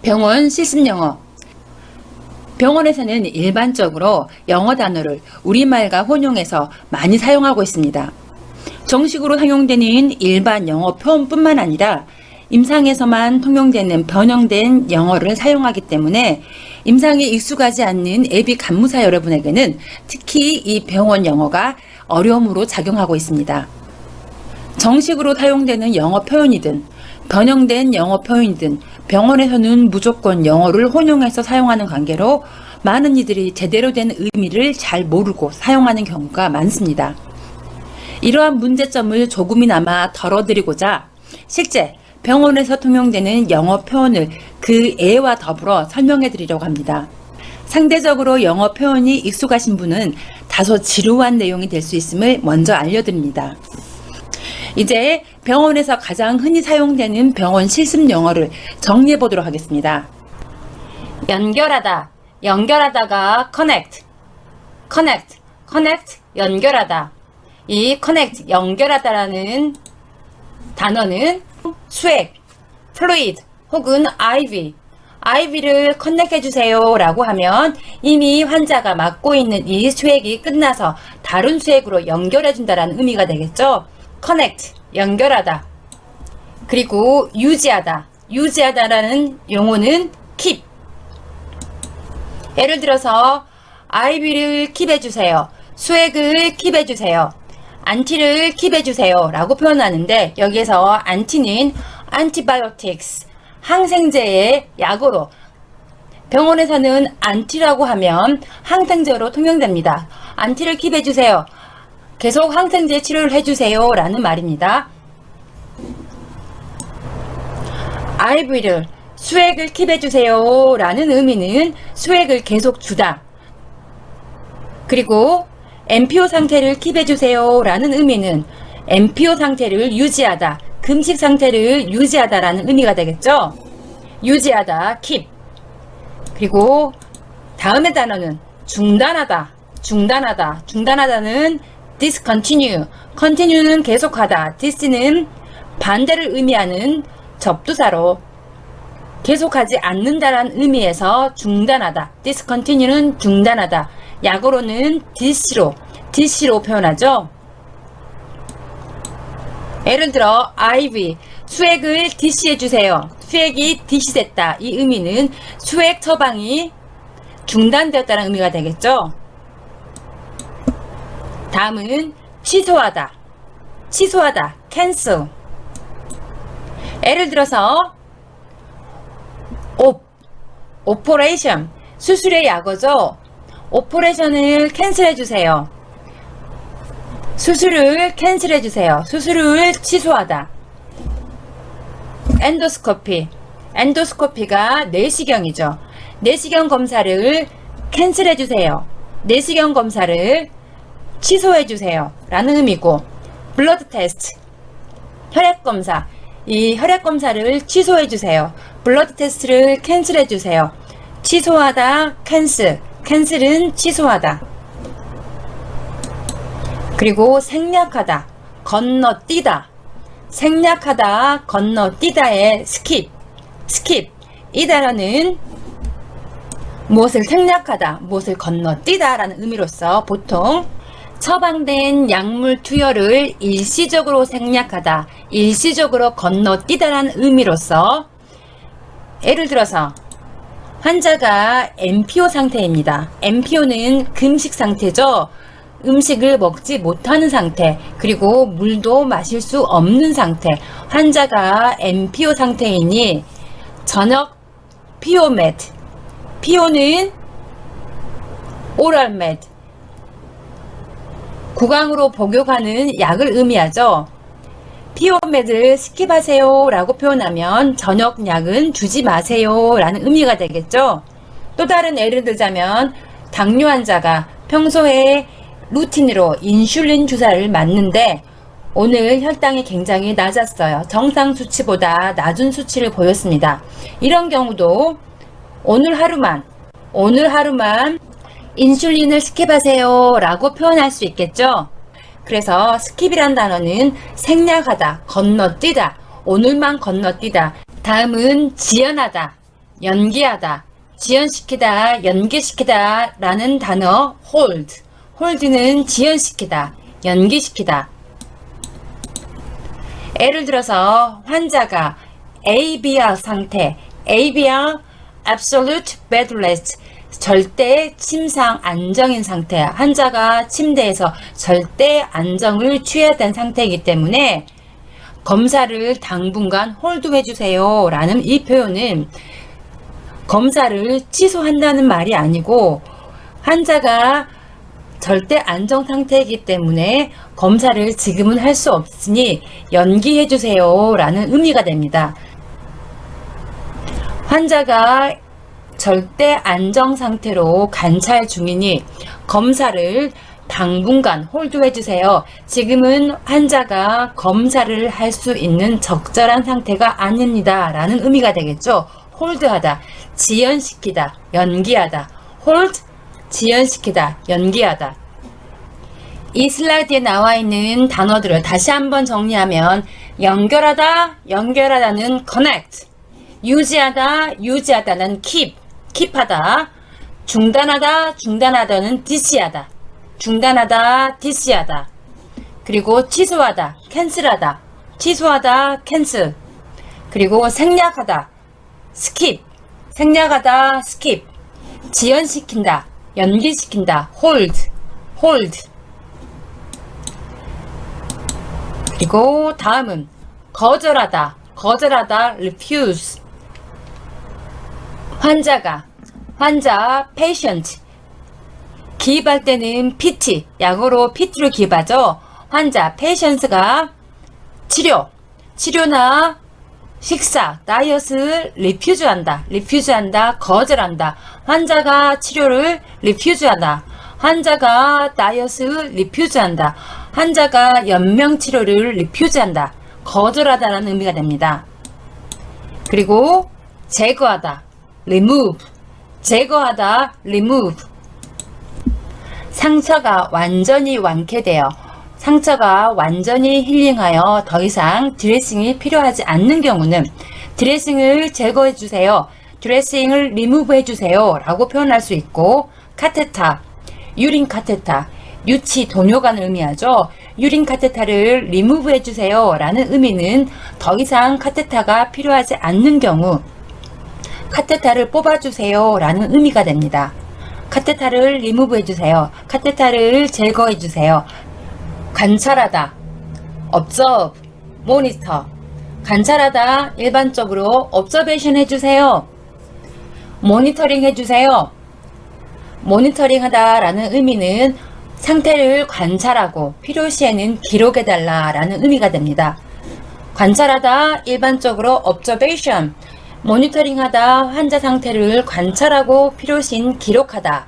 병원 실습영어. 병원에서는 일반적으로 영어 단어를 우리말과 혼용해서 많이 사용하고 있습니다. 정식으로 사용되는 일반 영어 표현뿐만 아니라 임상에서만 통용되는 변형된 영어를 사용하기 때문에 임상에 익숙하지 않는 예비 간무사 여러분에게는 특히 이 병원 영어가 어려움으로 작용하고 있습니다. 정식으로 사용되는 영어 표현이든 변형된 영어 표현이든 병원에서는 무조건 영어를 혼용해서 사용하는 관계로 많은 이들이 제대로 된 의미를 잘 모르고 사용하는 경우가 많습니다. 이러한 문제점을 조금이나마 덜어드리고자 실제 병원에서 통용되는 영어 표현을 그 예와 더불어 설명해 드리려고 합니다. 상대적으로 영어 표현이 익숙하신 분은 다소 지루한 내용이 될 수 있음을 먼저 알려드립니다. 이제 병원에서 가장 흔히 사용되는 병원 실습 영어를 정리해 보도록 하겠습니다. 연결하다, 연결하다가 connect, connect, connect, 연결하다. 이 connect, 연결하다라는 단어는 수액, fluid 혹은 IV, IV를 커넥트 해주세요 라고 하면 이미 환자가 맡고 있는 이 수액이 끝나서 다른 수액으로 연결해 준다라는 의미가 되겠죠. connect, 연결하다. 그리고 유지하다, 유지하다라는 용어는 keep. 예를 들어서 IV를 keep 해주세요, 수액을 keep 해주세요, 안티를 keep 해주세요 라고 표현하는데, 여기에서 안티는 antibiotics, 항생제의 약어로, 병원에서는 안티라고 하면 항생제로 통용됩니다. 안티를 keep 해주세요, 계속 항생제 치료를 해주세요 라는 말입니다. IV를, 수액을 keep 해주세요 라는 의미는 수액을 계속 주다. 그리고 MPO 상태를 keep 해주세요 라는 의미는 MPO 상태를 유지하다, 금식 상태를 유지하다 라는 의미가 되겠죠. 유지하다, keep. 그리고 다음의 단어는 중단하다, 중단하다. 중단하다는 discontinue, continue는 계속하다, dis는 반대를 의미하는 접두사로 계속하지 않는다라는 의미에서 중단하다, discontinue는 중단하다. 약어로는 DC로 표현하죠. 예를 들어 IV, 수액을 DC 해주세요, 수액이 DC 됐다. 이 의미는 수액 처방이 중단되었다는 의미가 되겠죠. 다음은 취소하다, 취소하다, cancel. 예를 들어서 operation, 수술의 약어죠. 오퍼레이션을 캔슬해주세요, 수술을 캔슬해주세요, 수술을 취소하다. 엔도스코피, 엔도스코피가 내시경이죠. 내시경 검사를 캔슬해주세요, 내시경 검사를 취소해주세요 라는 의미고, 블러드 테스트, 혈액검사, 이 혈액검사를 취소해주세요, 블러드 테스트를 캔슬해주세요. 취소하다, 캔슬, 캔슬은 취소하다. 그리고 생략하다, 건너뛰다. 생략하다, 건너뛰다의 skip, skip. 이 단어는 무엇을 생략하다, 무엇을 건너뛰다 라는 의미로서 보통 처방된 약물 투여를 일시적으로 생략하다, 일시적으로 건너뛰다 라는 의미로서, 예를 들어서 환자가 MPO 상태입니다. MPO는 금식 상태죠. 음식을 먹지 못하는 상태, 그리고 물도 마실 수 없는 상태. 환자가 MPO 상태이니 저녁 피오메드, 피오는 오랄메드, 구강으로 복용하는 약을 의미하죠. 피오메드를 스킵하세요 라고 표현하면 저녁 약은 주지 마세요 라는 의미가 되겠죠. 또 다른 예를 들자면 당뇨 환자가 평소에 루틴으로 인슐린 주사를 맞는데 오늘 혈당이 굉장히 낮았어요. 정상 수치보다 낮은 수치를 보였습니다. 이런 경우도 오늘 하루만 인슐린을 스킵하세요 라고 표현할 수 있겠죠. 그래서 스킵이란 단어는 생략하다, 건너뛰다, 오늘만 건너뛰다. 다음은 지연하다, 연기하다, 지연시키다, 연기시키다 라는 단어 hold. hold는 지연시키다, 연기시키다. 예를 들어서 환자가 ABR 상태, ABR absolute bed rest, 절대 침상 안정인 상태, 환자가 침대에서 절대 안정을 취해야 되는 상태이기 때문에 검사를 당분간 홀드해 주세요 라는 이 표현은 검사를 취소한다는 말이 아니고 환자가 절대 안정 상태이기 때문에 검사를 지금은 할 수 없으니 연기해 주세요 라는 의미가 됩니다. 환자가 절대 안정 상태로 관찰 중이니 검사를 당분간 홀드해 주세요. 지금은 환자가 검사를 할 수 있는 적절한 상태가 아닙니다 라는 의미가 되겠죠. 홀드하다, 지연시키다, 연기하다. 홀드, 지연시키다, 연기하다. 이 슬라이드에 나와 있는 단어들을 다시 한번 정리하면 연결하다, 연결하다는 connect, 유지하다, 유지하다는 keep, keep하다, 중단하다, 중단하다는 디시하다, 중단하다, 디시하다. 그리고 취소하다, 캔슬하다, 취소하다, 캔슬. 그리고 생략하다, skip, 생략하다, skip. 지연시킨다, 연기시킨다, hold, hold. 그리고 다음은 거절하다, 거절하다, refuse. 환자, patient. 기입할 때는 PT, 약으로 PT로 기입하죠. 환자, patient가 치료나 식사, 다이어트를 refuse한다, 거절한다. 환자가 치료를 refuse하다. 환자가 다이어트를 refuse한다. 환자가 연명치료를 refuse한다. 거절하다라는 의미가 됩니다. 그리고 제거하다, remove. 제거하다, remove. 상처가 완전히 완쾌되어 상처가 완전히 힐링하여 더 이상 드레싱이 필요하지 않는 경우는 드레싱을 제거해 주세요, 드레싱을 리무브 해주세요 라고 표현할 수 있고, 카테타, 유린 카테타, 유치 도뇨관을 의미하죠. 유린 카테타를 리무브 해주세요 라는 의미는 더 이상 카테타가 필요하지 않는 경우 카테타를 뽑아주세요 라는 의미가 됩니다. 카테타를 리무브 해주세요, 카테타를 제거해주세요. 관찰하다, observe, monitor. 관찰하다, 일반적으로 observation 해주세요, 모니터링 해주세요. 모니터링 하다 라는 의미는 상태를 관찰하고 필요시에는 기록해달라 라는 의미가 됩니다. 관찰하다, 일반적으로 observation, 모니터링 하다, 환자 상태를 관찰하고 필요시인 기록하다.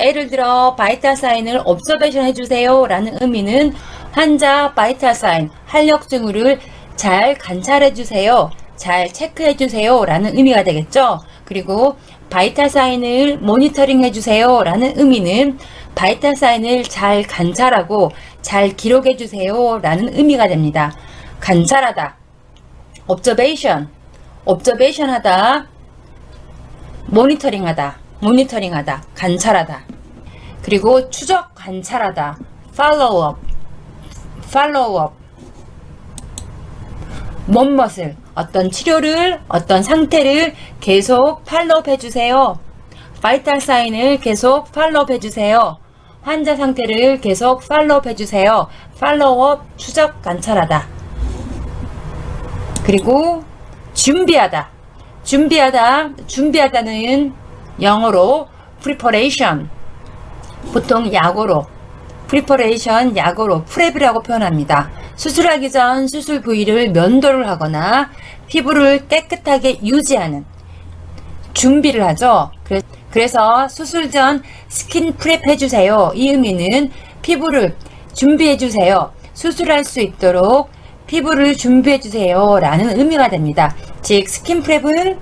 예를 들어 바이탈 사인을 observation 해주세요 라는 의미는 환자 바이탈 사인, 활력 징후를 잘 관찰해주세요, 잘 체크해주세요 라는 의미가 되겠죠. 그리고 바이탈 사인을 모니터링 해주세요 라는 의미는 바이탈 사인을 잘 관찰하고 잘 기록해주세요 라는 의미가 됩니다. 관찰하다, observation, observation 하다, 모니터링 하다, 모니터링 하다, 관찰하다. 그리고 추적 관찰하다, follow up, follow up. 무엇을, 어떤 치료를, 어떤 상태를 계속 팔로우 해주세요. 바이탈 사인을 계속 팔로우 해주세요. 환자 상태를 계속 팔로우 해주세요. 팔로우업, 추적 관찰하다. 그리고 준비하다, 준비하다는 영어로 preparation, 보통 약어로 preparation, 약어로 prep이라고 표현합니다. 수술하기 전 수술 부위를 면도를 하거나 피부를 깨끗하게 유지하는 준비를 하죠. 그래서 수술 전 스킨 프랩 해주세요. 이 의미는 피부를 준비해주세요, 수술할 수 있도록 피부를 준비해주세요 라는 의미가 됩니다. 즉 스킨 프랩은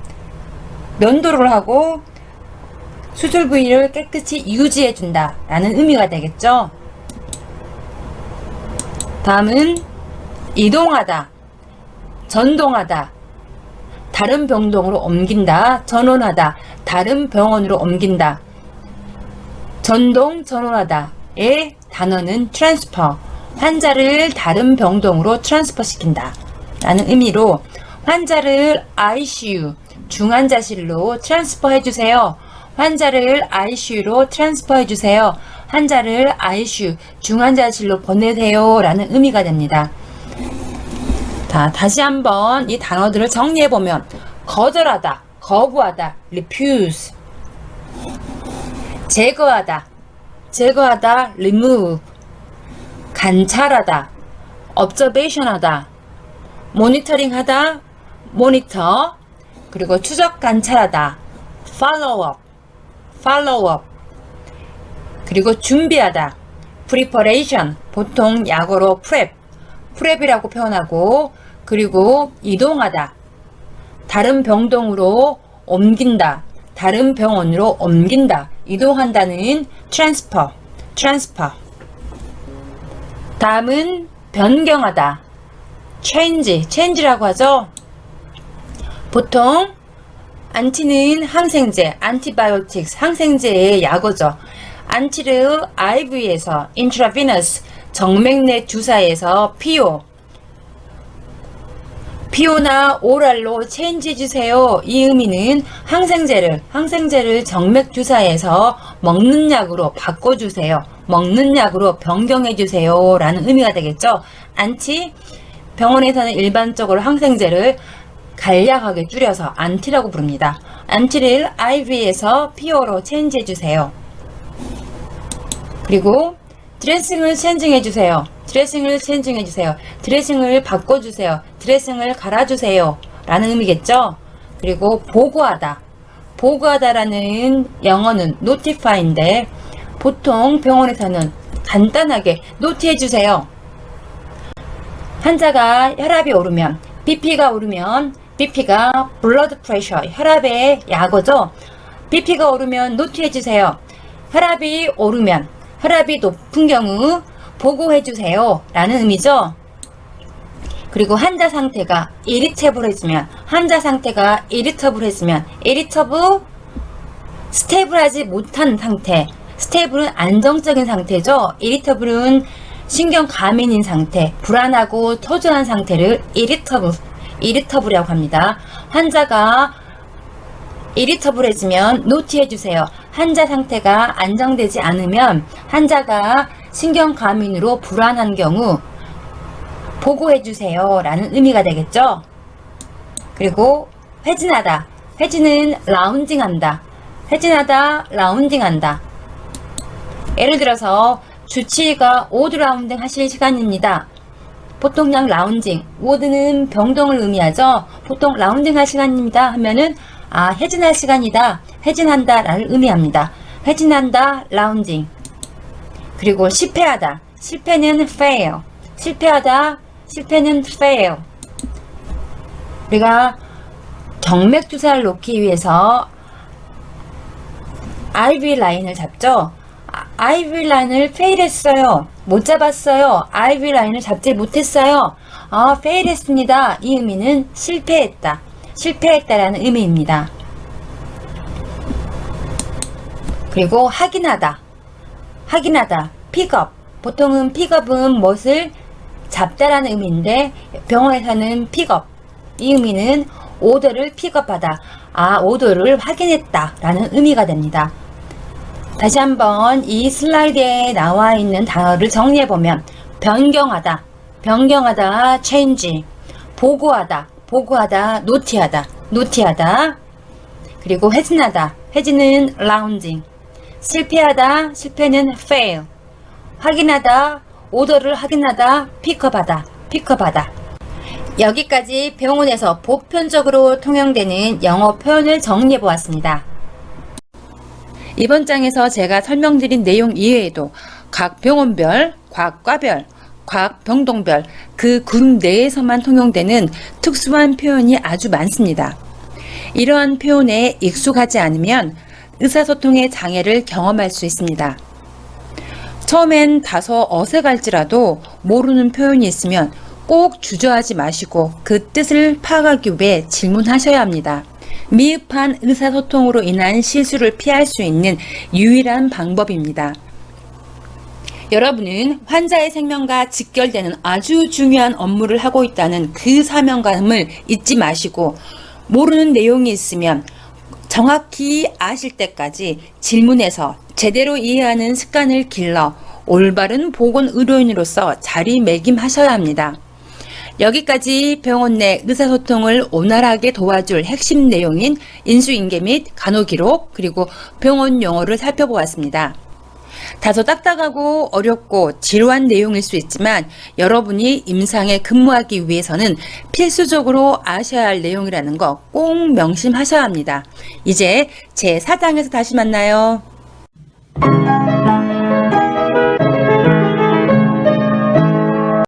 면도를 하고 수술 부위를 깨끗이 유지해준다 라는 의미가 되겠죠. 다음은 이동하다, 전동하다, 다른 병동으로 옮긴다, 전원하다, 다른 병원으로 옮긴다, 전동, 전원하다의 단어는 transfer, 환자를 다른 병동으로 트랜스퍼 시킨다 라는 의미로 환자를 ICU, 중환자실로 트랜스퍼 해주세요. 환자를 ICU로 트랜스퍼 해주세요. 환자를 ICU, 중환자실로 보내세요 라는 의미가 됩니다. 자, 다시 한번 이 단어들을 정리해보면 거절하다, 거부하다, refuse, 제거하다, 제거하다, remove, 관찰하다, observation하다, 모니터링하다, monitor, 그리고 추적 관찰하다, follow up, follow up, 그리고 준비하다, preparation, 보통 약어로 prep, prep이라고 표현하고, 그리고 이동하다, 다른 병동으로 옮긴다, 다른 병원으로 옮긴다, 이동한다는 transfer, transfer. 다음은 변경하다, change, change라고 하죠. 보통 안티는 항생제, antibiotics, 항생제의 약어죠. 안티를 IV에서 intravenous, 정맥 내 주사에서 PO나 오랄로 체인지 해주세요. 이 의미는 항생제를 정맥 주사에서 먹는 약으로 바꿔주세요. 먹는 약으로 변경해주세요. 라는 의미가 되겠죠. 안티, 병원에서는 일반적으로 항생제를 간략하게 줄여서 안티라고 부릅니다. 안티를 IV에서 PO로 체인지 해주세요. 그리고 드레싱을 체인징 해주세요. 드레싱을 체인징 해주세요. 드레싱을 바꿔주세요. 드레싱을 갈아주세요. 라는 의미겠죠. 그리고 보고하다. 보고하다라는 영어는 notify인데 보통 병원에서는 간단하게 노티해주세요. 환자가 혈압이 오르면, BP가 오르면, BP가 blood pressure, 혈압의 약어죠. BP가 오르면 노티해주세요. 혈압이 오르면, 혈압이 높은 경우 보고해주세요 라는 의미죠. 그리고 환자 상태가 irritable해지면, 환자 상태가 irritable해지면, irritable, 스테이블하지 못한 상태, 스테이블은 안정적인 상태죠. irritable은 신경 과민인 상태, 불안하고 초조한 상태를 irritable이라고 합니다. 환자가 irritable해지면 노티해주세요. 환자 상태가 안정되지 않으면 환자가 신경 과민으로 불안한 경우 보고해주세요 라는 의미가 되겠죠. 그리고 회진하다. 회진은 라운징한다. 회진하다, 라운딩한다. 예를 들어서 주치의가 워드 라운딩 하실 시간입니다. 보통 그냥 라운징, 워드는 병동을 의미하죠. 보통 라운딩 할 시간입니다 하면은 회진할 시간이다, 회진한다 라는 의미합니다. 회진한다, 라운징. 그리고 실패하다. 실패는 fail. 실패하다, 실패는 fail. 우리가 정맥 주사를 놓기 위해서 IV 라인을 잡죠. IV 라인을 fail 했어요. 못 잡았어요. IV 라인을 잡지 못했어요. fail 했습니다. 이 의미는 실패했다. 실패했다라는 의미입니다. 그리고 확인하다. 확인하다. 픽업. 보통은 픽업은 무엇을 잡다라는 의미인데 병원에서는 픽업. 이 의미는 오더를 픽업하다. 오더를 확인했다 라는 의미가 됩니다. 다시 한번 이 슬라이드에 나와 있는 단어를 정리해보면 변경하다. 변경하다. change. 보고하다. 보고하다. 노티하다. 노티하다. 그리고 회진하다. 회진은 rounding. 실패하다. 실패는 fail. 확인하다. 오더를 확인하다. 픽업하다. 픽업하다. 여기까지 병원에서 보편적으로 통용되는 영어 표현을 정리해 보았습니다. 이번 장에서 제가 설명드린 내용 이외에도 각 병원별, 각 과별, 각 병동별 그 그룹 내에서만 통용되는 특수한 표현이 아주 많습니다. 이러한 표현에 익숙하지 않으면 의사소통의 장애를 경험할 수 있습니다. 처음엔 다소 어색할지라도 모르는 표현이 있으면 꼭 주저하지 마시고 그 뜻을 파악하기 위해 질문하셔야 합니다. 미흡한 의사소통으로 인한 실수를 피할 수 있는 유일한 방법입니다. 여러분은 환자의 생명과 직결되는 아주 중요한 업무를 하고 있다는 그 사명감을 잊지 마시고, 모르는 내용이 있으면 정확히 아실 때까지 질문해서 제대로 이해하는 습관을 길러 올바른 보건의료인으로서 자리매김하셔야 합니다. 여기까지 병원 내 의사소통을 원활하게 도와줄 핵심 내용인 인수인계 및 간호기록, 그리고 병원 용어를 살펴보았습니다. 다소 딱딱하고 어렵고 지루한 내용일 수 있지만 여러분이 임상에 근무하기 위해서는 필수적으로 아셔야 할 내용이라는 거 꼭 명심하셔야 합니다. 이제 제 4장에서 다시 만나요.